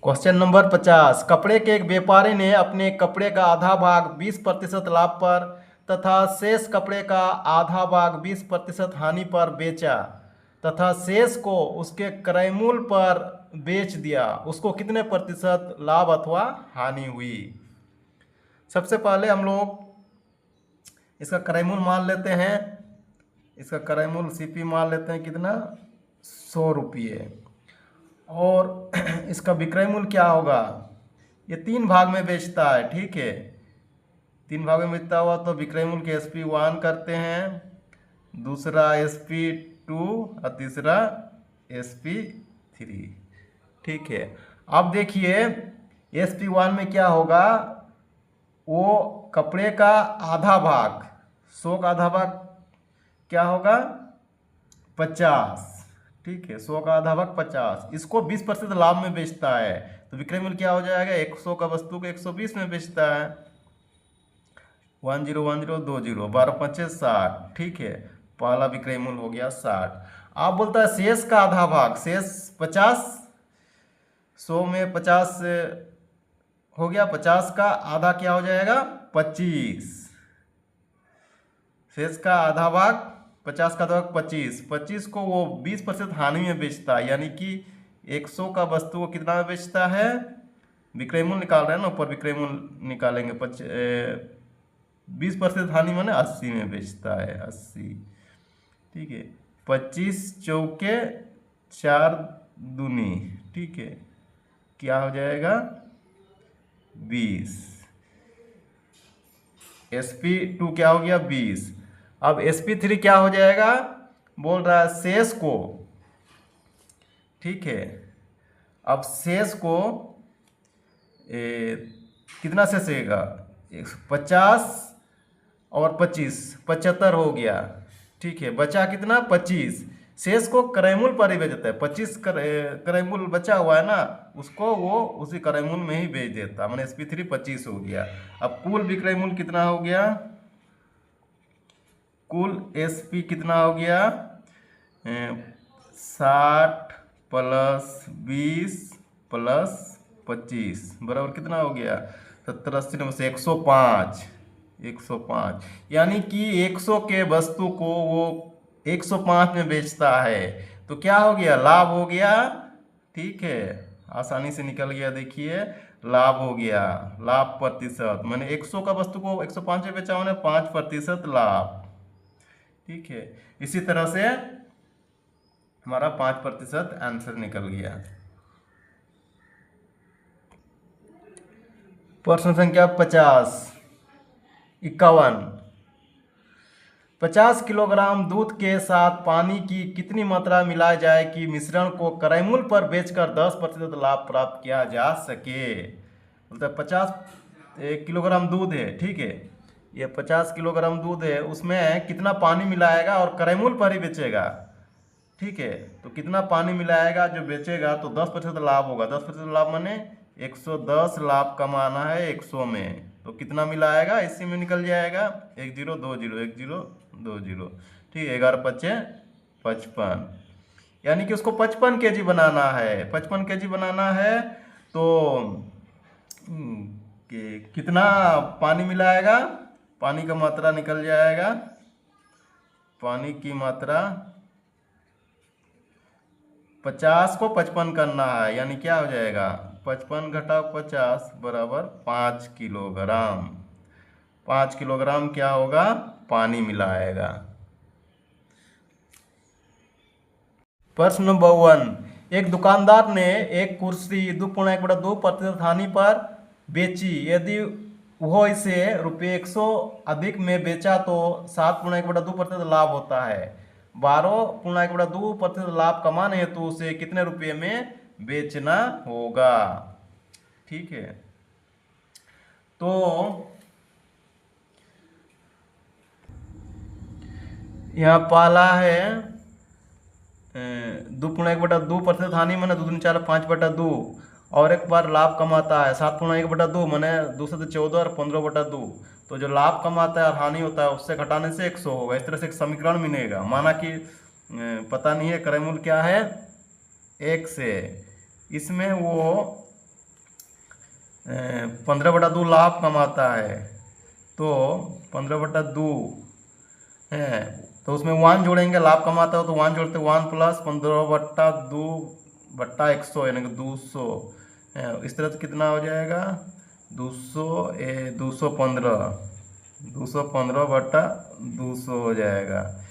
Question number 50। कपड़े के एक व्यापारी ने अपने कपड़े का आधा भाग 20% लाभ पर तथा शेष कपड़े का आधा भाग 20% हानि पर बेचा तथा शेष को उसके क्रय मूल्य पर बेच दिया। उसको कितने प्रतिशत लाभ अथवा हानि हुई? सबसे पहले हम लोग इसका क्रय मूल्य मान लेते हैं। इसका क्रय मूल्य सीपी मान लेते हैं कितना, 100 रुपये। और इसका विक्रय मूल्य क्या होगा? ये 3 भाग में बेचता है, ठीक है। 3 भाग में बेचता हुआ तो विक्रय मूल्य के SP1 करते हैं, दूसरा SP2 और तीसरा SP3, ठीक है। अब देखिए SP1 में क्या होगा, वो कपड़े का आधा भाग, 100 का आधा भाग क्या होगा, 50, ठीक है। 100 का आधा भाग 50, इसको 20% लाभ में बेचता है तो विक्रय मूल्य क्या हो जाएगा, 100 का वस्तु को 120 में बेचता है। 10 10 2 0, 12 5 60, ठीक है। पहला विक्रय मूल्य हो गया 60। आप बोलता है शेष का आधा भाग, शेष 50, 100 में 50 हो गया, 50 का आधा क्या हो जाएगा, 25। शेष का आधा भाग 50 का आधा भाग 25, 25 को वो 20% हानि में बेचता है, यानी कि 100 का वस्तु को कितना में बेचता है, विक्रय मूल्य निकाल रहे हैं ना, ऊपर विक्रय मूल्य निकालेंगे, 20% हानि माने 80 में बेचता है, 80, ठीक है। 25 चौके 4 दूनी, ठीक है, क्या हो जाएगा, 20। SP2 क्या हो गया, 20। अब SP3 क्या हो जाएगा, बोल रहा है शेष को, ठीक है। अब शेष को कितना शेष रहेगा, 50 और 25, 75 हो गया, ठीक है। बचा कितना, 25। शेष को क्रय मूल्य पर ही बेच देता है, 25 क्रय मूल्य बचा हुआ है ना, उसको वो उसी क्रय मूल्य में ही बेच देता, मैंने SP3 25 हो गया। अब कुल विक्रय मूल्य कितना हो गया, कुल SP कितना हो गया, 60 + 20 + 25 बराबर कितना हो गया, 70 80 90 से 105, 105। यानी कि 100 के वस्तु को वो 105 में बेचता है तो क्या हो गया, लाभ हो गया, ठीक है। आसानी से निकल गया, देखिए लाभ हो गया, लाभ प्रतिशत, मैंने 100 का वस्तु को 105 में बेचा, मैंने 5% लाभ, ठीक है। इसी तरह से हमारा 5% आंसर निकल गया। प्रश्न संख्या 50, 51। 50 किलोग्राम दूध के साथ पानी की कितनी मात्रा मिलाई जाए कि मिश्रण को क्रय मूल्य पर बेचकर 10% लाभ प्राप्त किया जा सके? मतलब 50 किलोग्राम दूध है, ठीक है। ये 50 किलोग्राम दूध है, उसमें कितना पानी मिलाएगा और क्रय मूल्य पर ही बेचेगा, ठीक है। तो कितना पानी मिलाएगा जो बेचेगा तो 10% लाभ होगा। 10% लाभ माने 110 लाभ कमाना है 100 में, तो कितना मिलाएगा, इसी में निकल जाएगा, 1 0 2 0 1 0 2 0, ठीक है। 11 5 55, यानी कि उसको 55 kg बनाना है। 55 kg बनाना है तो कितना पानी मिलाएगा, पानी का मात्रा निकल जाएगा, पानी की मात्रा 50 को 55 करना है, यानी क्या हो जाएगा, 55 घटाओ 50 बराबर 5 किलोग्राम। 5 किलोग्राम क्या होगा, पानी मिलाएगा। प्रश्न नंबर 1। एक दुकानदार ने एक कुर्सी 2.1/2% हानि पर बेची। यदि वह इसे ₹100 अधिक में बेचा तो 7.1/2% लाभ होता है। 12.1/2% लाभ कमाने हेतु उसे कितने रुपये में बेचना होगा, ठीक है। तो यहाँ पहला है 2.1/2% हानि मैंने 2 4 5/2, और एक बार लाभ कमाता है 7.1/2 मैंने 2 से 14 और 15/2। तो जो लाभ कमाता है और हानि होता है उससे घटाने से 100 होगा। इस तरह से एक समीकरण मिलेगा। माना कि पता नहीं है क्रय मूल्य क्या है, 1 से, इसमें वो 15/2 लाभ कमाता है, तो 15/2 है, तो उसमें 1 जोड़ेंगे, लाभ कमाता हो तो 1 जोड़ते 1 प्लस 15/2/100 यानी कि 200 है। इस तरह से कितना हो जाएगा 215/200 हो जाएगा।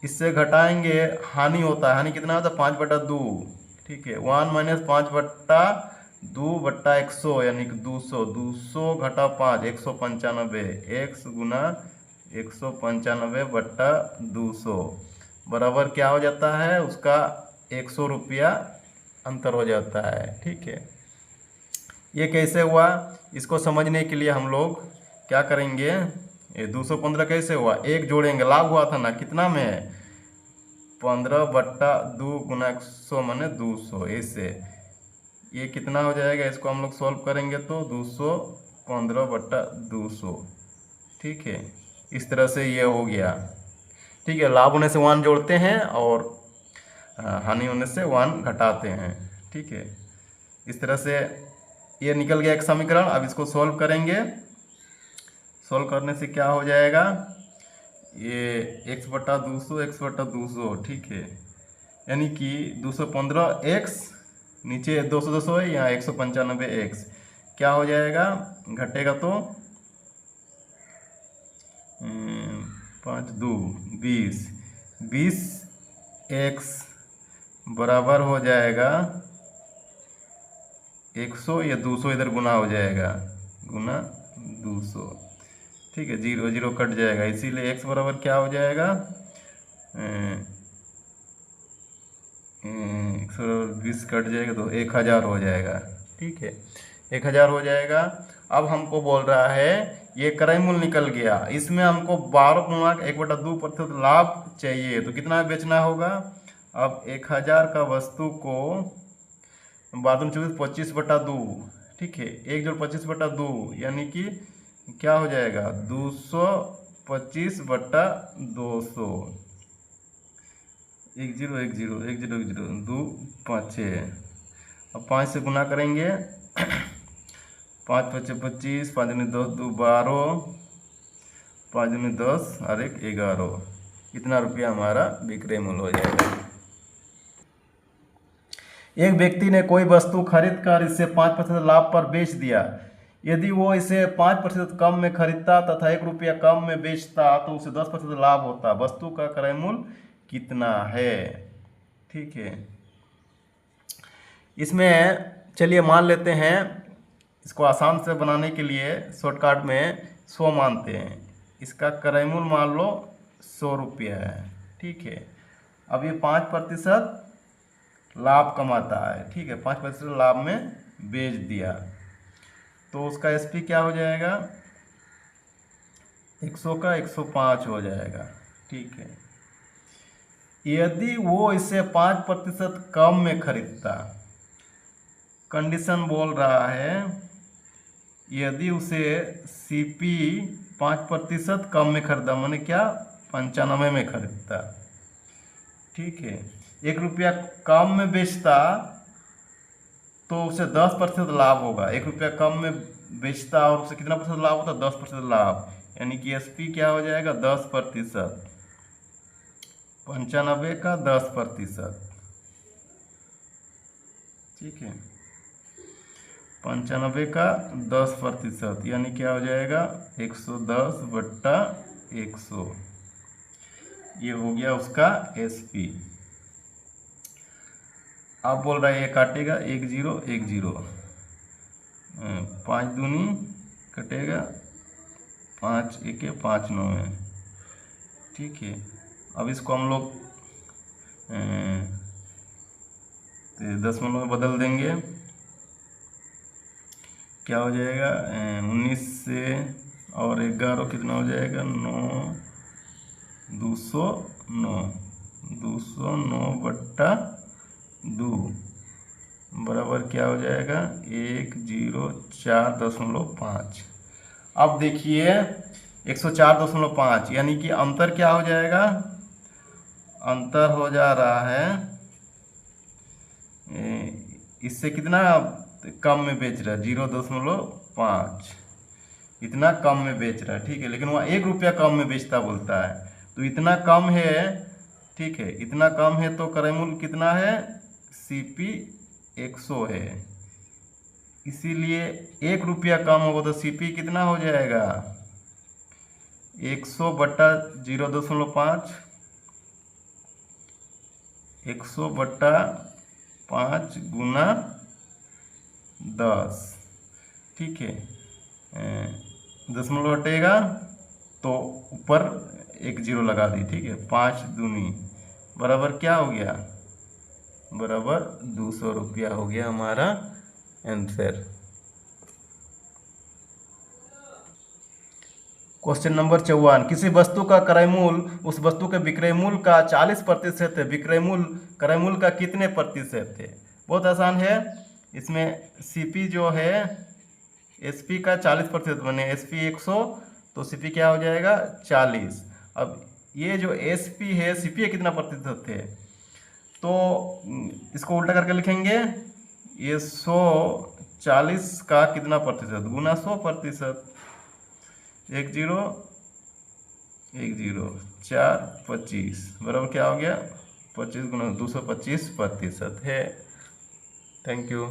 इससे घटाएंगे, हानि होता है, हानि कितना होता है 5/2, ठीक है। 1 माइनस 5/2/100 यानी कि 200 घटा 5 195, x गुना 195/200 बराबर क्या हो जाता है, उसका 100 रुपया अंतर हो जाता है, ठीक है। ये कैसे हुआ, इसको समझने के लिए हम लोग क्या करेंगे, ये 215 कैसे हुआ, एक जोड़ेंगे, लाभ हुआ था ना, कितना में 15/2 गुना 100 माने 200, ऐसे ये कितना हो जाएगा, इसको हम लोग सॉल्व करेंगे तो 215/200, ठीक है। इस तरह से ये हो गया, ठीक है। लाभ होने से 1 जोड़ते हैं और हानि होने से 1 घटाते हैं, ठीक है। इस तरह से ये निकल गया एक समीकरण। अब इसको सॉल्व करेंगे, सॉल्व करने से क्या हो जाएगा, ये x/200 ठीक है, यानी कि 215x नीचे 200 है, यहाँ 195x क्या हो जाएगा, घटेगा तो 5 2 20x बराबर हो जाएगा 100, या 200 इधर गुना हो जाएगा, गुना 200, ठीक है। 0 0 कट जाएगा, इसीलिए x बराबर क्या हो जाएगा 120 कट जाएगा तो 1000 हो जाएगा, ठीक है। 1000 हो जाएगा। अब हमको बोल रहा है ये क्रय मूल्य निकल गया, इसमें हमको 12.1/2% लाभ चाहिए, तो कितना बेचना होगा। अब 1000 का वस्तु को 25/2, ठीक है, 1 जोड़ 25/2 यानी कि क्या हो जाएगा 225/200, 10 10 10 10 2 5 6। अब 5 से गुना करेंगे 5 5 25, 5 दूनी 10 2 12, 5 दूनी 10 और 1 11, इतना रुपया हमारा विक्रय मूल्य हो जाएगा। एक व्यक्ति ने कोई वस्तु खरीद कर इसे 5% लाभ पर बेच दिया। यदि वो इसे 5% कम में खरीदता तथा 1 रुपया कम में बेचता तो उसे 10% लाभ होता। वस्तु का क्रय मूल्य कितना है, ठीक है। इसमें चलिए मान लेते हैं, इसको आसान से बनाने के लिए शॉर्टकट में 100 मानते हैं। इसका क्रय मूल्य मान लो 100 रुपया है, ठीक है। अब ये 5% लाभ कमाता है, ठीक है, 5% लाभ में बेच दिया, तो उसका एसपी क्या हो जाएगा 100 का 105 हो जाएगा, ठीक है। यदि वो इसे 5% कम में खरीदता, कंडीशन बोल रहा है यदि उसे सीपी 5% कम में खरीदा, माने क्या 95 में खरीदता, ठीक है। 1 रुपया कम में बेचता तो उसे 10% लाभ होगा। 1 रुपया कम में बेचता और उसे कितना % लाभ होता है 10% लाभ, यानी कि एसपी क्या हो जाएगा 10%, 95 का 10%, ठीक है, 95 का 10%, यानी क्या हो जाएगा 110/100, ये हो गया उसका एसपी। आप बोल रहे हैं ये काटेगा 1 0 1 0, 5 दूनी कटेगा 5 1 5 9 है, ठीक है। अब इसको हम लोग 10 में बदल देंगे, क्या हो जाएगा 19 से और 11 कितना हो जाएगा 9, 209, 209/2 बराबर क्या हो जाएगा 104.5। अब देखिए 104.5 यानी कि अंतर क्या हो जाएगा, अंतर हो जा रहा है इससे कितना तो कम में बेच रहा है, 0.5, इतना कम में बेच रहा है, ठीक है। लेकिन वहाँ 1 रुपया कम में बेचता बोलता है, तो इतना कम है, ठीक है, इतना कम है तो क्रय मूल्य कितना है, CP 100 है। इसीलिए 1 रुपया कम होगा तो CP कितना हो जाएगा, 100 बट्टा 0.5, 100 बट्टा 5 गुना 10, ठीक है। दशमलव हटेगा तो ऊपर 1 0 लगा दी, ठीक है। 5 दूनी बराबर क्या हो गया, बराबर 200 रुपया हो गया हमारा आंसर। क्वेश्चन नंबर 54, किसी वस्तु का क्रय मूल्य उस वस्तु के विक्रय मूल्य का 40% है, विक्रय मूल्य क्रय मूल्य का कितने प्रतिशत है। बहुत आसान है, इसमें CP जो है SP का 40% बने, SP 100 तो CP क्या हो जाएगा 40। अब ये जो SP है, CP कितना प्रतिशत है, तो इसको उल्टा करके लिखेंगे, ये 140 का कितना प्रतिशत गुना 100%, 1 0 1 0 4 25 बराबर क्या हो गया 25 गुना 225% है। Thank you.